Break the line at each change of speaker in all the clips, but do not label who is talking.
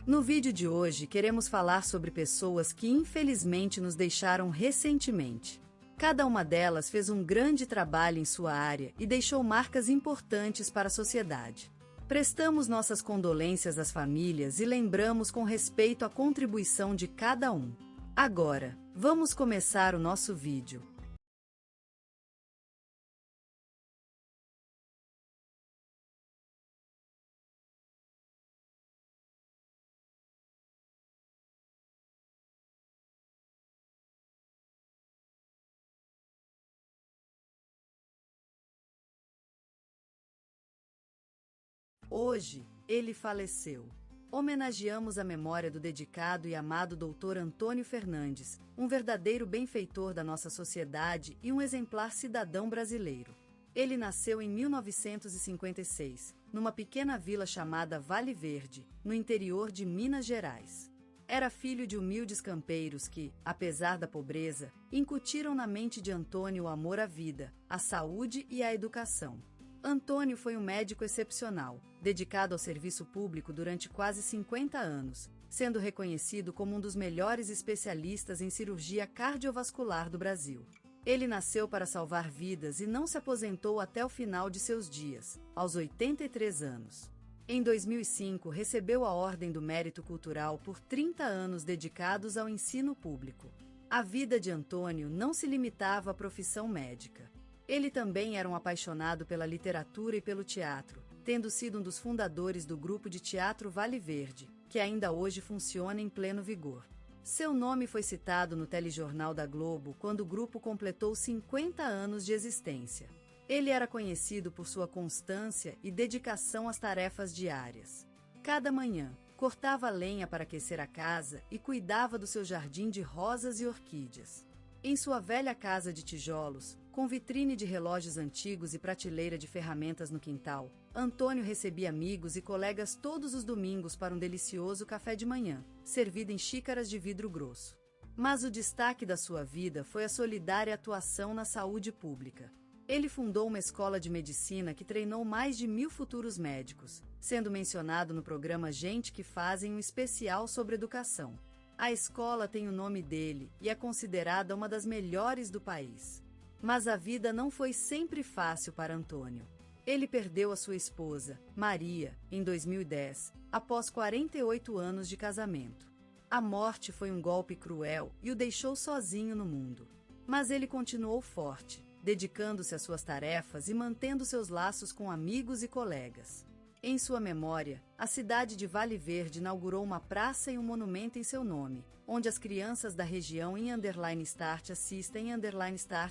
No vídeo de hoje queremos falar sobre pessoas que infelizmente nos deixaram recentemente. Cada uma delas fez um grande trabalho em sua área e deixou marcas importantes para a sociedade. Prestamos nossas condolências às famílias e lembramos com respeito a contribuição de cada um. Agora, vamos começar o nosso vídeo. Hoje, ele faleceu. Homenageamos a memória do dedicado e amado Dr. Antônio Fernandes, um verdadeiro benfeitor da nossa sociedade e um exemplar cidadão brasileiro. Ele nasceu em 1956, numa pequena vila chamada Vale Verde, no interior de Minas Gerais. Era filho de humildes campeiros que, apesar da pobreza, incutiram na mente de Antônio o amor à vida, à saúde e à educação. Antônio foi um médico excepcional, dedicado ao serviço público durante quase 50 anos, sendo reconhecido como um dos melhores especialistas em cirurgia cardiovascular do Brasil. Ele nasceu para salvar vidas e não se aposentou até o final de seus dias, aos 83 anos. Em 2005, recebeu a Ordem do Mérito Cultural por 30 anos dedicados ao ensino público. A vida de Antônio não se limitava à profissão médica. Ele também era um apaixonado pela literatura e pelo teatro, tendo sido um dos fundadores do grupo de teatro Vale Verde, que ainda hoje funciona em pleno vigor. Seu nome foi citado no telejornal da Globo quando o grupo completou 50 anos de existência. Ele era conhecido por sua constância e dedicação às tarefas diárias. Cada manhã, cortava lenha para aquecer a casa e cuidava do seu jardim de rosas e orquídeas. Em sua velha casa de tijolos, com vitrine de relógios antigos e prateleira de ferramentas no quintal, Antônio recebia amigos e colegas todos os domingos para um delicioso café de manhã, servido em xícaras de vidro grosso. Mas o destaque da sua vida foi a solidária atuação na saúde pública. Ele fundou uma escola de medicina que treinou mais de 1000 futuros médicos, sendo mencionado no programa Gente que Fazem um especial sobre educação. A escola tem o nome dele e é considerada uma das melhores do país. Mas a vida não foi sempre fácil para Antônio. Ele perdeu a sua esposa, Maria, em 2010, após 48 anos de casamento. A morte foi um golpe cruel e o deixou sozinho no mundo. Mas ele continuou forte, dedicando-se às suas tarefas e mantendo seus laços com amigos e colegas. Em sua memória, a cidade de Vale Verde inaugurou uma praça e um monumento em seu nome, onde as crianças da região _start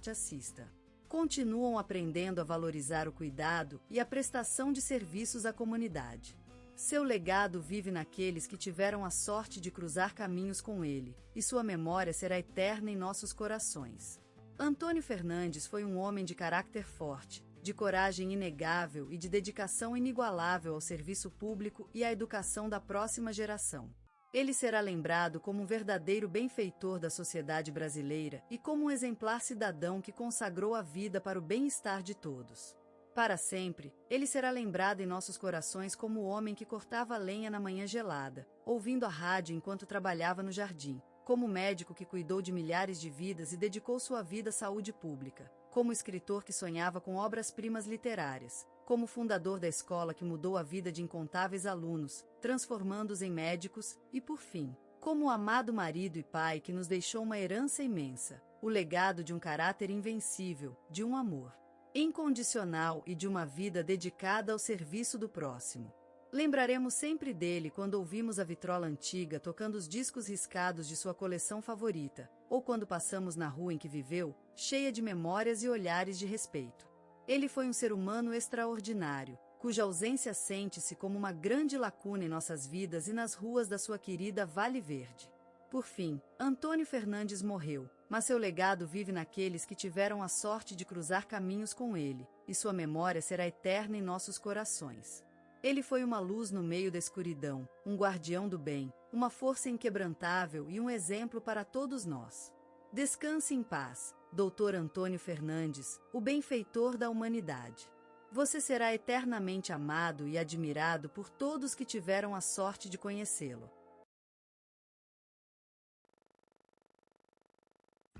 assista. Continuam aprendendo a valorizar o cuidado e a prestação de serviços à comunidade. Seu legado vive naqueles que tiveram a sorte de cruzar caminhos com ele, e sua memória será eterna em nossos corações. Antônio Fernandes foi um homem de caráter forte, de coragem inegável e de dedicação inigualável ao serviço público e à educação da próxima geração. Ele será lembrado como um verdadeiro benfeitor da sociedade brasileira e como um exemplar cidadão que consagrou a vida para o bem-estar de todos. Para sempre, ele será lembrado em nossos corações como o homem que cortava lenha na manhã gelada, ouvindo a rádio enquanto trabalhava no jardim, como médico que cuidou de milhares de vidas e dedicou sua vida à saúde pública, como escritor que sonhava com obras-primas literárias, como fundador da escola que mudou a vida de incontáveis alunos, transformando-os em médicos, e por fim, como o amado marido e pai que nos deixou uma herança imensa, o legado de um caráter invencível, de um amor incondicional e de uma vida dedicada ao serviço do próximo. Lembraremos sempre dele quando ouvimos a vitrola antiga tocando os discos riscados de sua coleção favorita, ou quando passamos na rua em que viveu, cheia de memórias e olhares de respeito. Ele foi um ser humano extraordinário, cuja ausência sente-se como uma grande lacuna em nossas vidas e nas ruas da sua querida Vale Verde. Por fim, Antônio Fernandes morreu, mas seu legado vive naqueles que tiveram a sorte de cruzar caminhos com ele, e sua memória será eterna em nossos corações. Ele foi uma luz no meio da escuridão, um guardião do bem, uma força inquebrantável e um exemplo para todos nós. Descanse em paz, Dr. Antônio Fernandes, o benfeitor da humanidade. Você será eternamente amado e admirado por todos que tiveram a sorte de conhecê-lo.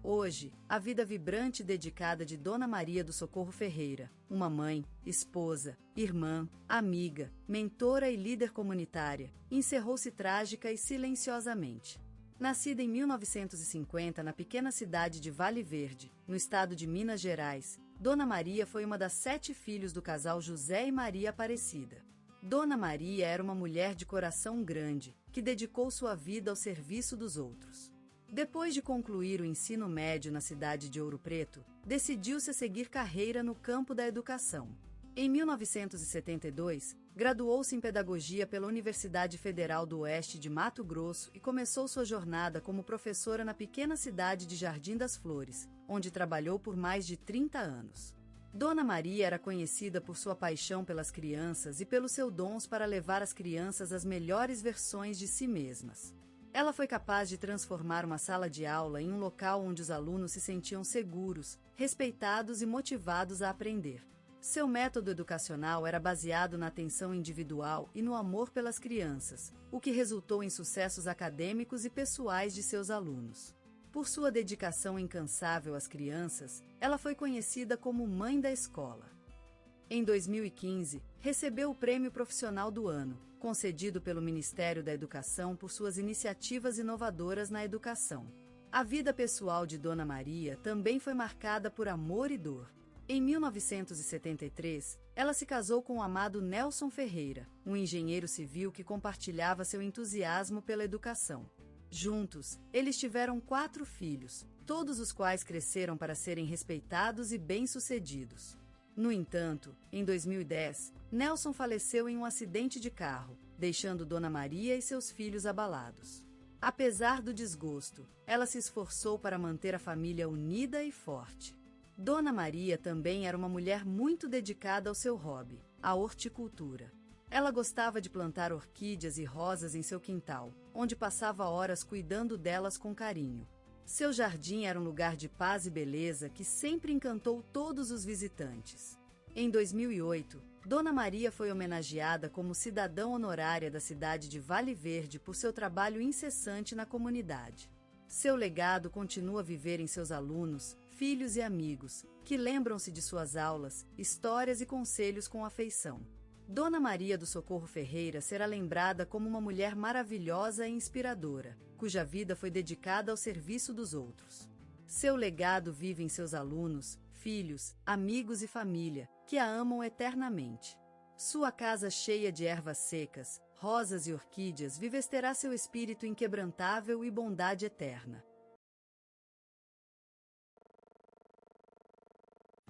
Hoje, a vida vibrante e dedicada de Dona Maria do Socorro Ferreira, uma mãe, esposa, irmã, amiga, mentora e líder comunitária, encerrou-se trágica e silenciosamente. Nascida em 1950 na pequena cidade de Vale Verde, no estado de Minas Gerais, Dona Maria foi uma das 7 filhos do casal José e Maria Aparecida. Dona Maria era uma mulher de coração grande, que dedicou sua vida ao serviço dos outros. Depois de concluir o ensino médio na cidade de Ouro Preto, decidiu-se a seguir carreira no campo da educação. Em 1972, graduou-se em Pedagogia pela Universidade Federal do Oeste de Mato Grosso e começou sua jornada como professora na pequena cidade de Jardim das Flores, onde trabalhou por mais de 30 anos. Dona Maria era conhecida por sua paixão pelas crianças e pelos seus dons para levar as crianças às melhores versões de si mesmas. Ela foi capaz de transformar uma sala de aula em um local onde os alunos se sentiam seguros, respeitados e motivados a aprender. Seu método educacional era baseado na atenção individual e no amor pelas crianças, o que resultou em sucessos acadêmicos e pessoais de seus alunos. Por sua dedicação incansável às crianças, ela foi conhecida como Mãe da Escola. Em 2015, recebeu o Prêmio Profissional do Ano, concedido pelo Ministério da Educação por suas iniciativas inovadoras na educação. A vida pessoal de Dona Maria também foi marcada por amor e dor. Em 1973, ela se casou com o amado Nelson Ferreira, um engenheiro civil que compartilhava seu entusiasmo pela educação. Juntos, eles tiveram 4 filhos, todos os quais cresceram para serem respeitados e bem-sucedidos. No entanto, em 2010, Nelson faleceu em um acidente de carro, deixando Dona Maria e seus filhos abalados. Apesar do desgosto, ela se esforçou para manter a família unida e forte. Dona Maria também era uma mulher muito dedicada ao seu hobby, a horticultura. Ela gostava de plantar orquídeas e rosas em seu quintal, onde passava horas cuidando delas com carinho. Seu jardim era um lugar de paz e beleza que sempre encantou todos os visitantes. Em 2008, Dona Maria foi homenageada como cidadã honorária da cidade de Vale Verde por seu trabalho incessante na comunidade. Seu legado continua a viver em seus alunos, filhos e amigos, que lembram-se de suas aulas, histórias e conselhos com afeição. Dona Maria do Socorro Ferreira será lembrada como uma mulher maravilhosa e inspiradora, cuja vida foi dedicada ao serviço dos outros. Seu legado vive em seus alunos, filhos, amigos e família, que a amam eternamente. Sua casa cheia de ervas secas, rosas e orquídeas vivesterá seu espírito inquebrantável e bondade eterna.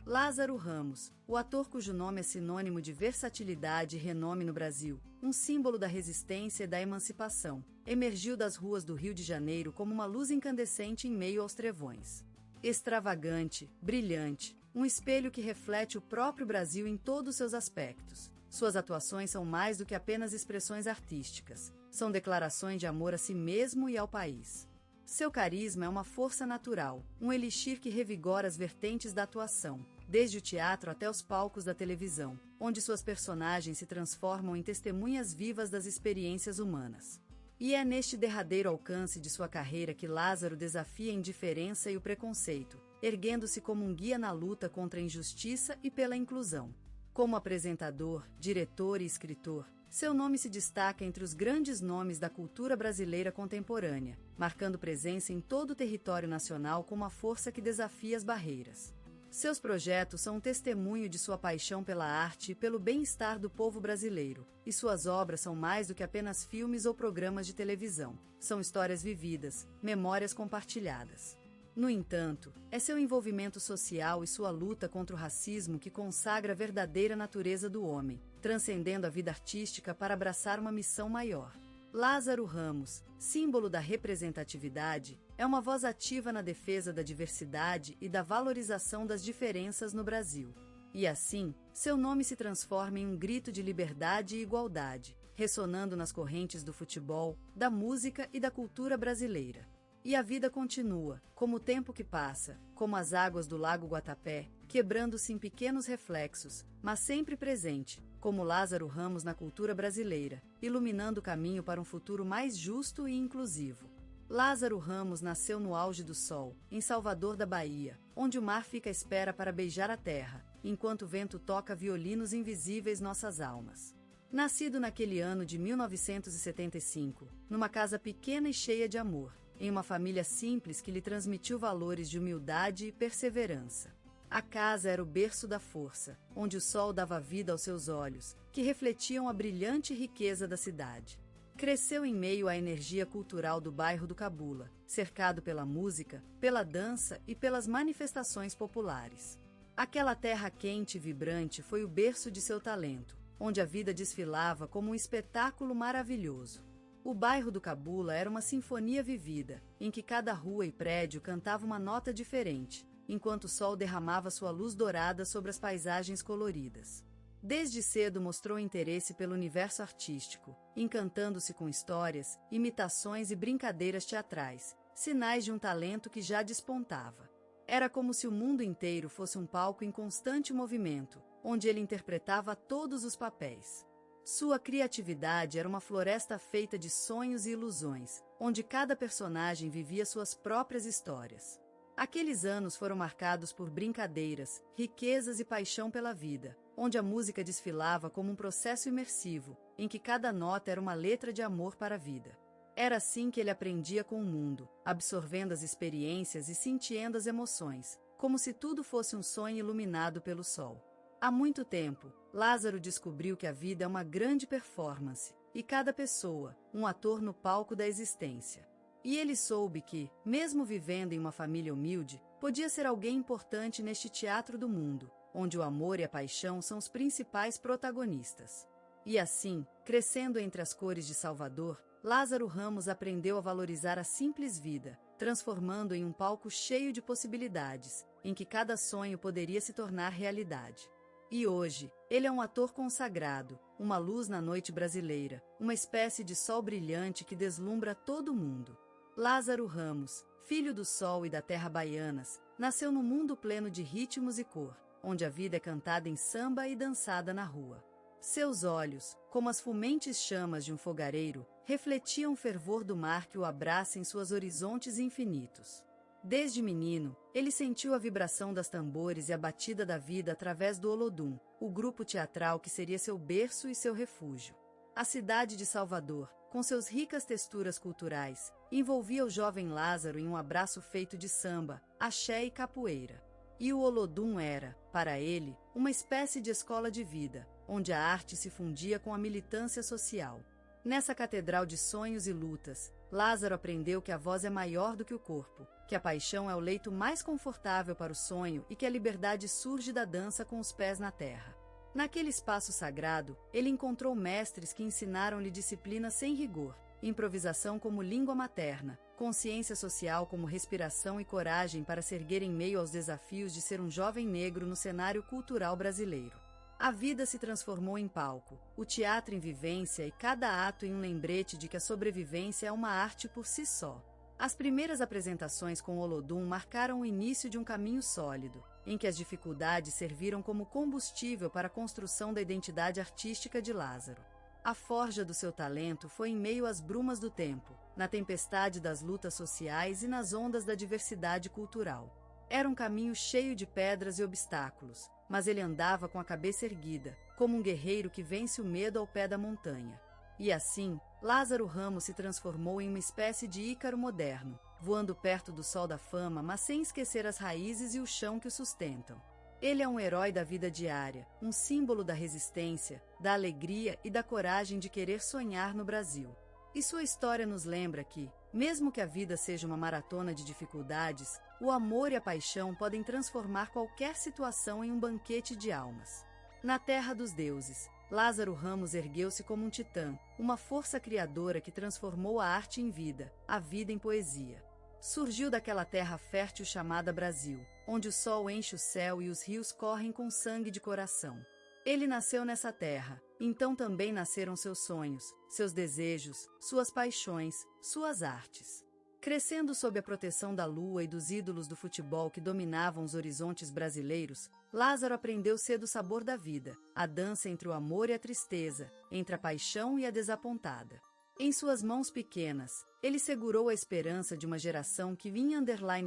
Lázaro Ramos, o ator cujo nome é sinônimo de versatilidade e renome no Brasil, um símbolo da resistência e da emancipação, emergiu das ruas do Rio de Janeiro como uma luz incandescente em meio aos trevões. Extravagante, brilhante, um espelho que reflete o próprio Brasil em todos seus aspectos. Suas atuações são mais do que apenas expressões artísticas, são declarações de amor a si mesmo e ao país. Seu carisma é uma força natural, um elixir que revigora as vertentes da atuação, desde o teatro até os palcos da televisão, onde suas personagens se transformam em testemunhas vivas das experiências humanas. E é neste derradeiro alcance de sua carreira que Lázaro desafia a indiferença e o preconceito, erguendo-se como um guia na luta contra a injustiça e pela inclusão. Como apresentador, diretor e escritor, seu nome se destaca entre os grandes nomes da cultura brasileira contemporânea, marcando presença em todo o território nacional com uma força que desafia as barreiras. Seus projetos são um testemunho de sua paixão pela arte e pelo bem-estar do povo brasileiro, e suas obras são mais do que apenas filmes ou programas de televisão. São histórias vividas, memórias compartilhadas. No entanto, é seu envolvimento social e sua luta contra o racismo que consagra a verdadeira natureza do homem, transcendendo a vida artística para abraçar uma missão maior. Lázaro Ramos, símbolo da representatividade, é uma voz ativa na defesa da diversidade e da valorização das diferenças no Brasil. E assim, seu nome se transforma em um grito de liberdade e igualdade, ressonando nas correntes do futebol, da música e da cultura brasileira. E a vida continua, como o tempo que passa, como as águas do Lago Guatapé, quebrando-se em pequenos reflexos, mas sempre presente, como Lázaro Ramos na cultura brasileira, iluminando o caminho para um futuro mais justo e inclusivo. Lázaro Ramos nasceu no auge do sol, em Salvador da Bahia, onde o mar fica à espera para beijar a terra, enquanto o vento toca violinos invisíveis nossas almas. Nascido naquele ano de 1975, numa casa pequena e cheia de amor, em uma família simples que lhe transmitiu valores de humildade e perseverança. A casa era o berço da força, onde o sol dava vida aos seus olhos, que refletiam a brilhante riqueza da cidade. Cresceu em meio à energia cultural do bairro do Cabula, cercado pela música, pela dança e pelas manifestações populares. Aquela terra quente e vibrante foi o berço de seu talento, onde a vida desfilava como um espetáculo maravilhoso. O bairro do Cabula era uma sinfonia vivida, em que cada rua e prédio cantava uma nota diferente, enquanto o sol derramava sua luz dourada sobre as paisagens coloridas. Desde cedo mostrou interesse pelo universo artístico, encantando-se com histórias, imitações e brincadeiras teatrais, sinais de um talento que já despontava. Era como se o mundo inteiro fosse um palco em constante movimento, onde ele interpretava todos os papéis. Sua criatividade era uma floresta feita de sonhos e ilusões, onde cada personagem vivia suas próprias histórias. Aqueles anos foram marcados por brincadeiras, riquezas e paixão pela vida, onde a música desfilava como um processo imersivo, em que cada nota era uma letra de amor para a vida. Era assim que ele aprendia com o mundo, absorvendo as experiências e sentindo as emoções, como se tudo fosse um sonho iluminado pelo sol. Há muito tempo, Lázaro descobriu que a vida é uma grande performance, e cada pessoa, um ator no palco da existência. E ele soube que, mesmo vivendo em uma família humilde, podia ser alguém importante neste teatro do mundo, onde o amor e a paixão são os principais protagonistas. E assim, crescendo entre as cores de Salvador, Lázaro Ramos aprendeu a valorizar a simples vida, transformando em um palco cheio de possibilidades, em que cada sonho poderia se tornar realidade. E hoje, ele é um ator consagrado, uma luz na noite brasileira, uma espécie de sol brilhante que deslumbra todo mundo. Lázaro Ramos, filho do sol e da terra baianas, nasceu num mundo pleno de ritmos e cor, onde a vida é cantada em samba e dançada na rua. Seus olhos, como as fumentes chamas de um fogareiro, refletiam o fervor do mar que o abraça em seus horizontes infinitos. Desde menino, ele sentiu a vibração das tambores e a batida da vida através do Olodum, o grupo teatral que seria seu berço e seu refúgio. A cidade de Salvador, com seus ricas texturas culturais, envolvia o jovem Lázaro em um abraço feito de samba, axé e capoeira. E o Olodum era, para ele, uma espécie de escola de vida, onde a arte se fundia com a militância social. Nessa catedral de sonhos e lutas, Lázaro aprendeu que a voz é maior do que o corpo, que a paixão é o leito mais confortável para o sonho e que a liberdade surge da dança com os pés na terra. Naquele espaço sagrado, ele encontrou mestres que ensinaram-lhe disciplina sem rigor, improvisação como língua materna, consciência social como respiração e coragem para se erguer em meio aos desafios de ser um jovem negro no cenário cultural brasileiro. A vida se transformou em palco, o teatro em vivência e cada ato em um lembrete de que a sobrevivência é uma arte por si só. As primeiras apresentações com Olodum marcaram o início de um caminho sólido, em que as dificuldades serviram como combustível para a construção da identidade artística de Lázaro. A forja do seu talento foi em meio às brumas do tempo, na tempestade das lutas sociais e nas ondas da diversidade cultural. Era um caminho cheio de pedras e obstáculos, mas ele andava com a cabeça erguida, como um guerreiro que vence o medo ao pé da montanha. E assim, Lázaro Ramos se transformou em uma espécie de Ícaro moderno, voando perto do sol da fama, mas sem esquecer as raízes e o chão que o sustentam. Ele é um herói da vida diária, um símbolo da resistência, da alegria e da coragem de querer sonhar no Brasil. E sua história nos lembra que, mesmo que a vida seja uma maratona de dificuldades, o amor e a paixão podem transformar qualquer situação em um banquete de almas. Na terra dos deuses, Lázaro Ramos ergueu-se como um titã, uma força criadora que transformou a arte em vida, a vida em poesia. Surgiu daquela terra fértil chamada Brasil, onde o sol enche o céu e os rios correm com sangue de coração. Ele nasceu nessa terra, então também nasceram seus sonhos, seus desejos, suas paixões, suas artes. Crescendo sob a proteção da lua e dos ídolos do futebol que dominavam os horizontes brasileiros, Lázaro aprendeu cedo o sabor da vida, a dança entre o amor e a tristeza, entre a paixão e a desapontada. Em suas mãos pequenas, ele segurou a esperança de uma geração que vinha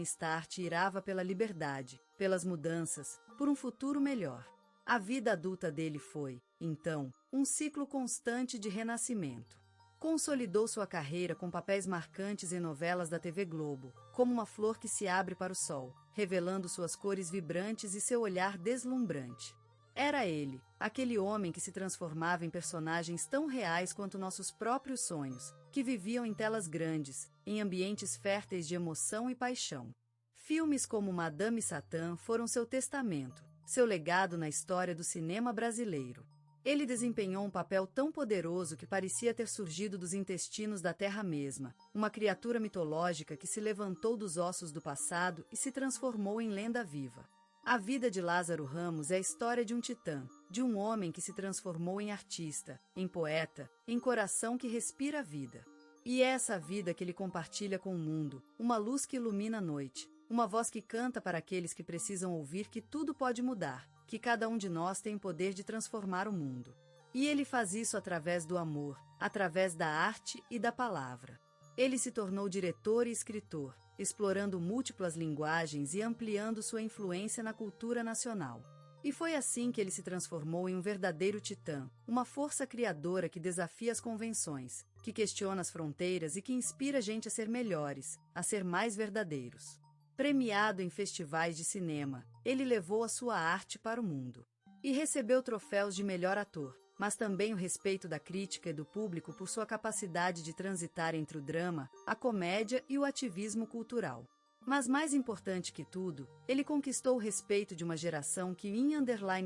_start e irava pela liberdade, pelas mudanças, por um futuro melhor. A vida adulta dele foi, então, um ciclo constante de renascimento. Consolidou sua carreira com papéis marcantes em novelas da TV Globo, como uma flor que se abre para o sol, revelando suas cores vibrantes e seu olhar deslumbrante. Era ele, aquele homem que se transformava em personagens tão reais quanto nossos próprios sonhos, que viviam em telas grandes, em ambientes férteis de emoção e paixão. Filmes como Madame Satã foram seu testamento, seu legado na história do cinema brasileiro. Ele desempenhou um papel tão poderoso que parecia ter surgido dos intestinos da terra mesma, uma criatura mitológica que se levantou dos ossos do passado e se transformou em lenda viva. A vida de Lázaro Ramos é a história de um titã, de um homem que se transformou em artista, em poeta, em coração que respira a vida. E é essa vida que ele compartilha com o mundo, uma luz que ilumina a noite, uma voz que canta para aqueles que precisam ouvir que tudo pode mudar, que cada um de nós tem o poder de transformar o mundo. E ele faz isso através do amor, através da arte e da palavra. Ele se tornou diretor e escritor, explorando múltiplas linguagens e ampliando sua influência na cultura nacional. E foi assim que ele se transformou em um verdadeiro titã, uma força criadora que desafia as convenções, que questiona as fronteiras e que inspira a gente a ser melhores, a ser mais verdadeiros. Premiado em festivais de cinema, ele levou a sua arte para o mundo. E recebeu troféus de melhor ator, mas também o respeito da crítica e do público por sua capacidade de transitar entre o drama, a comédia e o ativismo cultural. Mas mais importante que tudo, ele conquistou o respeito de uma geração que em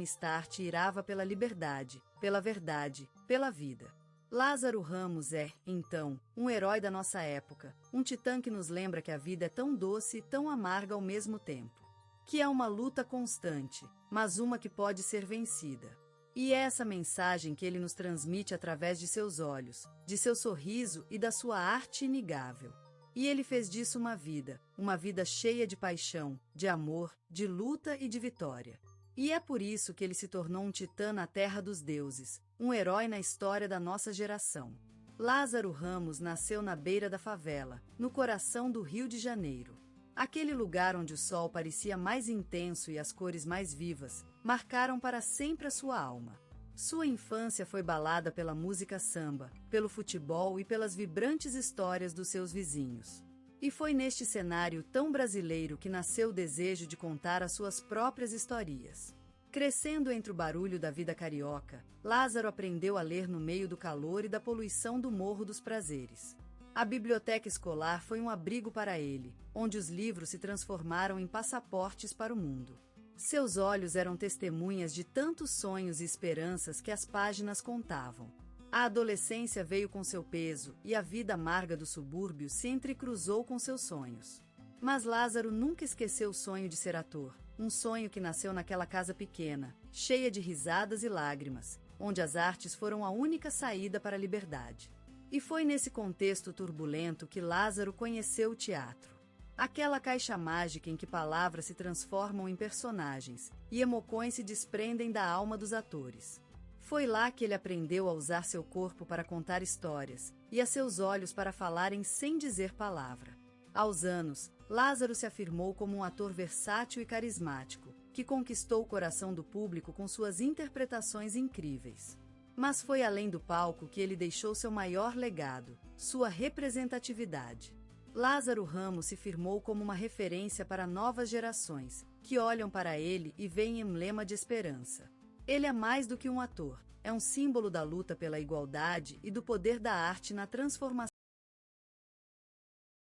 _start irava pela liberdade, pela verdade, pela vida. Lázaro Ramos é, então, um herói da nossa época, um titã que nos lembra que a vida é tão doce e tão amarga ao mesmo tempo. Que é uma luta constante, mas uma que pode ser vencida. E é essa mensagem que ele nos transmite através de seus olhos, de seu sorriso e da sua arte inegável. E ele fez disso uma vida cheia de paixão, de amor, de luta e de vitória. E é por isso que ele se tornou um titã na terra dos deuses, um herói na história da nossa geração. Lázaro Ramos nasceu na beira da favela, no coração do Rio de Janeiro. Aquele lugar onde o sol parecia mais intenso e as cores mais vivas, marcaram para sempre a sua alma. Sua infância foi balada pela música samba, pelo futebol e pelas vibrantes histórias dos seus vizinhos. E foi neste cenário tão brasileiro que nasceu o desejo de contar as suas próprias historias. Crescendo entre o barulho da vida carioca, Lázaro aprendeu a ler no meio do calor e da poluição do Morro dos Prazeres. A biblioteca escolar foi um abrigo para ele, onde os livros se transformaram em passaportes para o mundo. Seus olhos eram testemunhas de tantos sonhos e esperanças que as páginas contavam. A adolescência veio com seu peso e a vida amarga do subúrbio se entrecruzou com seus sonhos. Mas Lázaro nunca esqueceu o sonho de ser ator, um sonho que nasceu naquela casa pequena, cheia de risadas e lágrimas, onde as artes foram a única saída para a liberdade. E foi nesse contexto turbulento que Lázaro conheceu o teatro. Aquela caixa mágica em que palavras se transformam em personagens e emoções se desprendem da alma dos atores. Foi lá que ele aprendeu a usar seu corpo para contar histórias e a seus olhos para falarem sem dizer palavra. Aos anos, Lázaro se afirmou como um ator versátil e carismático, que conquistou o coração do público com suas interpretações incríveis. Mas foi além do palco que ele deixou seu maior legado, sua representatividade. Lázaro Ramos se firmou como uma referência para novas gerações, que olham para ele e veem emblema de esperança. Ele é mais do que um ator, é um símbolo da luta pela igualdade e do poder da arte na transformação